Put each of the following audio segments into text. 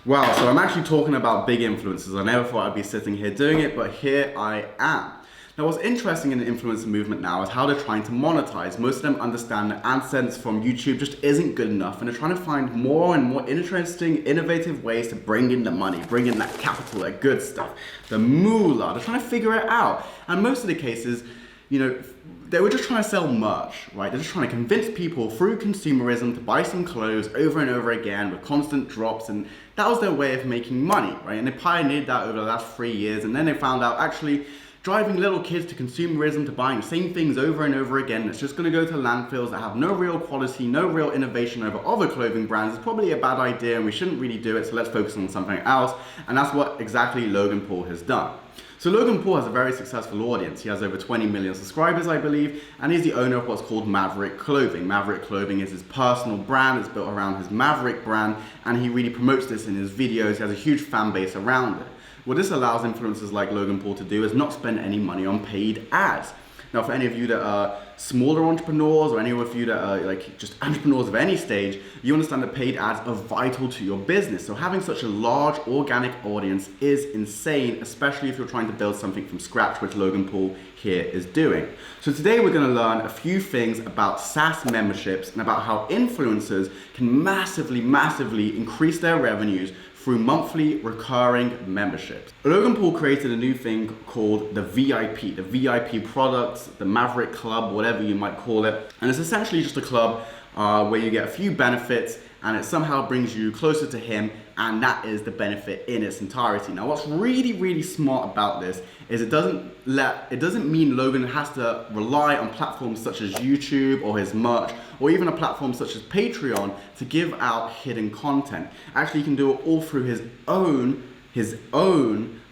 Wow, so I'm actually talking about big influencers. I never thought I'd be sitting here doing it, but here I am. Now, what's interesting in the influencer movement now is how they're trying to monetize. Most of them understand that AdSense from YouTube just isn't good enough, and they're trying to find more and more interesting, innovative ways to bring in the money, bring in that capital, that good stuff, the moolah. They're trying to figure it out. And most of the cases, they were just trying to sell merch, right? They're just trying to convince people through consumerism to buy some clothes over and over again with constant drops, and that was their way of making money, right? And they pioneered that over the last 3 years, and then they found out actually driving little kids to consumerism, to buying the same things over and over again, that's just gonna go to landfills that have no real quality, no real innovation over other clothing brands, is probably a bad idea and we shouldn't really do it, so let's focus on something else. And that's what exactly Logan Paul has done. So Logan Paul has a very successful audience. He has over 20 million subscribers, I believe, and he's the owner of what's called Maverick Clothing. Maverick Clothing is his personal brand. It's built around his Maverick brand, and he really promotes this in his videos. He has a huge fan base around it. What this allows influencers like Logan Paul to do is not spend any money on paid ads. Now, for any of you that are smaller entrepreneurs or any of you that are like just entrepreneurs of any stage, you understand that paid ads are vital to your business. So having such a large organic audience is insane, especially if you're trying to build something from scratch, which Logan Paul here is doing. So today we're going to learn a few things about SaaS memberships and about how influencers can massively increase their revenues through monthly recurring memberships. Logan Paul created a new thing called the VIP products, the Maverick Club, whatever you might call it. And it's essentially just a club where you get a few benefits and it somehow brings you closer to him, and that is the benefit in its entirety. Now, what's really smart about this is it doesn't mean Logan has to rely on platforms such as YouTube or his merch or even a platform such as Patreon to give out hidden content. Actually, he can do it all through his own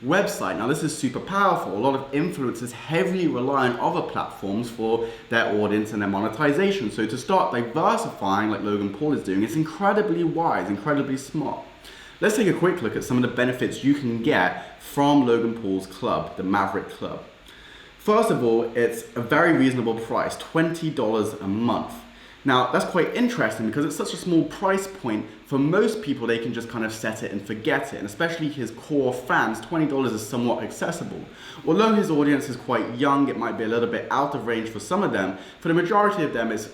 website. Now, this is super powerful. A lot of influencers heavily rely on other platforms for their audience and their monetization. So to start diversifying like Logan Paul is doing, it's incredibly wise, incredibly smart. Let's take a quick look at some of the benefits you can get from Logan Paul's club, the Maverick Club. First of all, it's a very reasonable price, $20 a month. Now, that's quite interesting because it's such a small price point. For most people, they can just kind of set it and forget it. And especially his core fans, $20 is somewhat accessible. Although his audience is quite young, it might be a little bit out of range for some of them. For the majority of them, it's,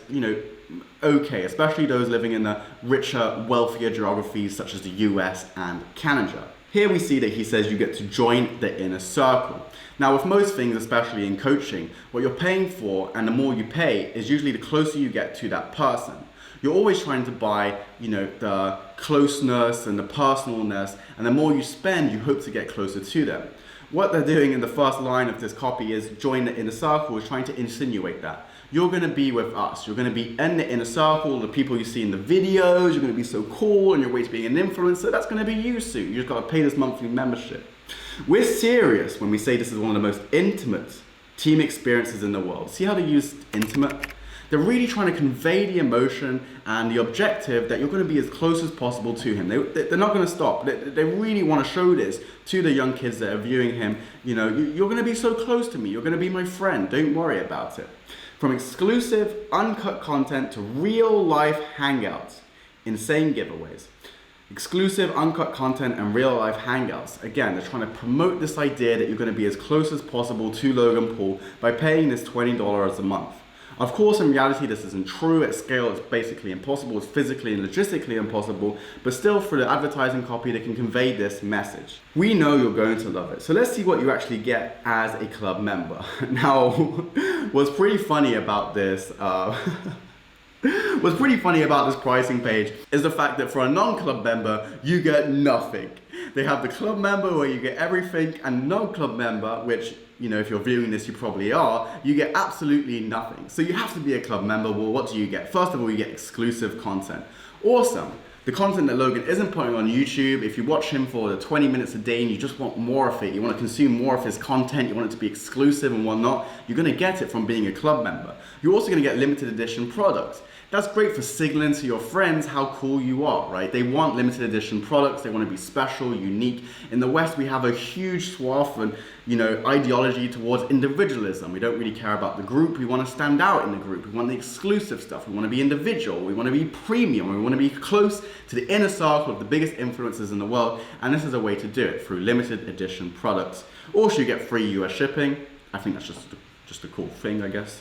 okay, especially those living in the richer, wealthier geographies such as the US and Canada. Here we see that he says you get to join the inner circle. Now, with most things, especially in coaching, what you're paying for and the more you pay is usually the closer you get to that person. You're always trying to buy, the closeness and the personalness, and the more you spend, you hope to get closer to them. What they're doing in the first line of this copy is join the inner circle, is trying to insinuate that. You're going to be with us. You're going to be in the inner circle, the people you see in the videos. You're going to be so cool on your way to being an influencer. That's going to be you soon. You just got to pay this monthly membership. We're serious when we say this is one of the most intimate team experiences in the world. See how they use intimate? They're really trying to convey the emotion and the objective that you're going to be as close as possible to him. They're not going to stop. They really want to show this to the young kids that are viewing him. You're going to be so close to me. You're going to be my friend. Don't worry about it. From exclusive, uncut content to real-life hangouts, insane giveaways. Exclusive, uncut content and real-life hangouts. Again, they're trying to promote this idea that you're going to be as close as possible to Logan Paul by paying this $20 a month. Of course, in reality, this isn't true. At scale, it's basically impossible. It's physically and logistically impossible. But still, through the advertising copy, they can convey this message. We know you're going to love it. So let's see what you actually get as a club member. Now, what's pretty funny about this pricing page is the fact that for a non-club member, you get nothing. They have the club member where you get everything, and non-club member, which, if you're viewing this, you probably are, you get absolutely nothing. So you have to be a club member. Well, what do you get? First of all, you get exclusive content. Awesome. The content that Logan isn't putting on YouTube, if you watch him for the 20 minutes a day and you just want more of it, you want to consume more of his content, you want it to be exclusive and whatnot, you're going to get it from being a club member. You're also going to get limited edition products. That's great for signaling to your friends how cool you are, right? They want limited edition products. They want to be special, unique. In the West, we have a huge swath and, ideology towards individualism. We don't really care about the group. We want to stand out in the group. We want the exclusive stuff. We want to be individual. We want to be premium. We want to be close to the inner circle of the biggest influencers in the world. And this is a way to do it through limited edition products. Also, you get free US shipping. I think that's just a cool thing, I guess.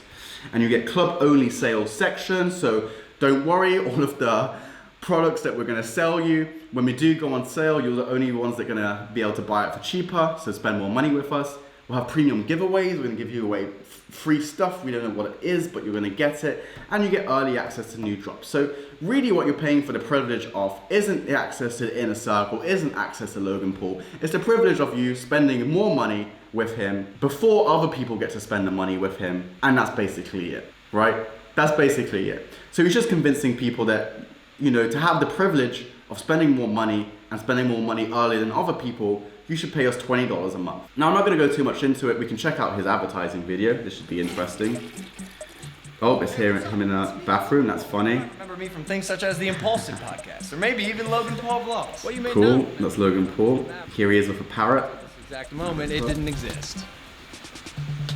And you get club only sales section, so don't worry, all of the products that we're going to sell you, when we do go on sale, you're the only ones that are going to be able to buy it for cheaper, so spend more money with us. We'll have premium giveaways. We're going to give you away free stuff. We don't know what it is, but you're going to get it. And you get early access to new drops. So really what you're paying for the privilege of isn't the access to the inner circle, isn't access to Logan Paul. It's the privilege of you spending more money with him before other people get to spend the money with him. And that's basically it, right? That's basically it. So he's just convincing people that, to have the privilege of spending more money and spending more money earlier than other people, you should pay us $20 a month. Now, I'm not going to go too much into it. We can check out his advertising video. This should be interesting. Oh, it's him in a bathroom. That's funny. Remember me from things such as the Impulsive podcast, or maybe even Logan Paul vlogs. Well, you may cool. know. That's Logan Paul. Here he is with a parrot. At this exact moment, it didn't exist.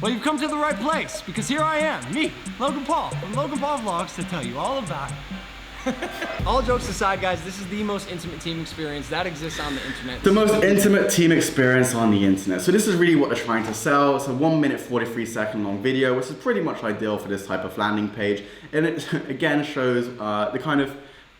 Well, you've come to the right place, because here I am, me, Logan Paul, from Logan Paul Vlogs, to tell you all about it. All jokes aside, guys, this is the most intimate team experience that exists on the internet. The most intimate team experience on the internet. So this is really what they're trying to sell. It's a 1 minute 43 second long video, which is pretty much ideal for this type of landing page. And it again shows the kind of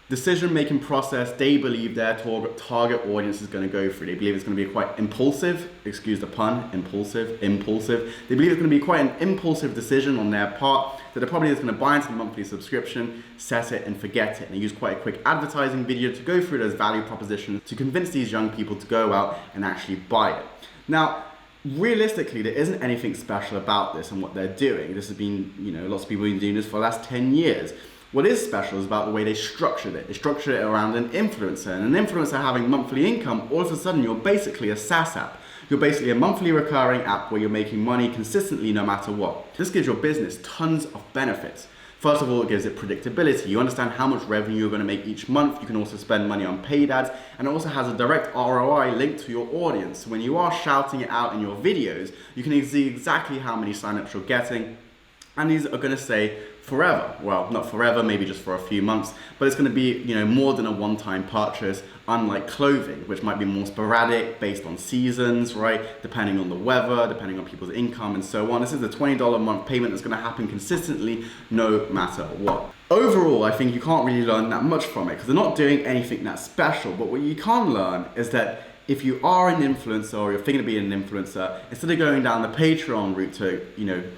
decision-making process they believe their target audience is going to go through. They believe it's going to be quite impulsive, excuse the pun, impulsive. They believe it's going to be quite an impulsive decision on their part, that they're probably just going to buy into the monthly subscription, set it and forget it. And they use quite a quick advertising video to go through those value propositions to convince these young people to go out and actually buy it. Now, realistically, there isn't anything special about this and what they're doing. This has been, lots of people have been doing this for the last 10 years. What is special is about the way they structured it. They structured it around an influencer, and an influencer having monthly income, all of a sudden you're basically a SaaS app. You're basically a monthly recurring app where you're making money consistently no matter what. This gives your business tons of benefits. First of all, it gives it predictability. You understand how much revenue you're going to make each month. You can also spend money on paid ads, and it also has a direct ROI linked to your audience. So when you are shouting it out in your videos, you can see exactly how many signups you're getting. And these are going to stay forever. Well, not forever, maybe just for a few months, but it's going to be, more than a one-time purchase, unlike clothing, which might be more sporadic based on seasons, right? Depending on the weather, depending on people's income and so on. This is a $20 a month payment that's going to happen consistently no matter what. Overall, I think you can't really learn that much from it because they're not doing anything that special, but what you can learn is that if you are an influencer or you're thinking of being an influencer, instead of going down the Patreon route to,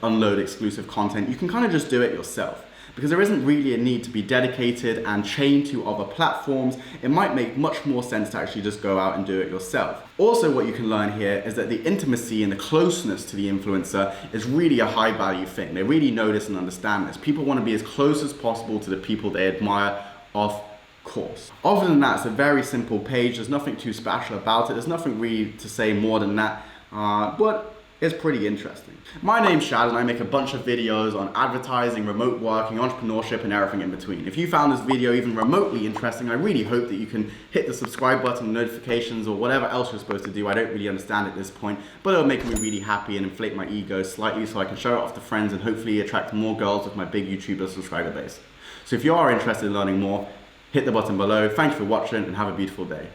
unload exclusive content, you can kind of just do it yourself. Because there isn't really a need to be dedicated and chained to other platforms. It might make much more sense to actually just go out and do it yourself. Also, what you can learn here is that the intimacy and the closeness to the influencer is really a high value thing. They really know this and understand this. People want to be as close as possible to the people they admire of course. Other than that, it's a very simple page. There's nothing too special about it. There's nothing really to say more than that, but it's pretty interesting. My name's Shad and I make a bunch of videos on advertising, remote working, entrepreneurship and everything in between. If you found this video even remotely interesting, I really hope that you can hit the subscribe button, notifications or whatever else you're supposed to do. I don't really understand at this point, but it'll make me really happy and inflate my ego slightly so I can show it off to friends and hopefully attract more girls with my big YouTuber subscriber base. So if you are interested in learning more, hit the button below. Thanks for watching and have a beautiful day.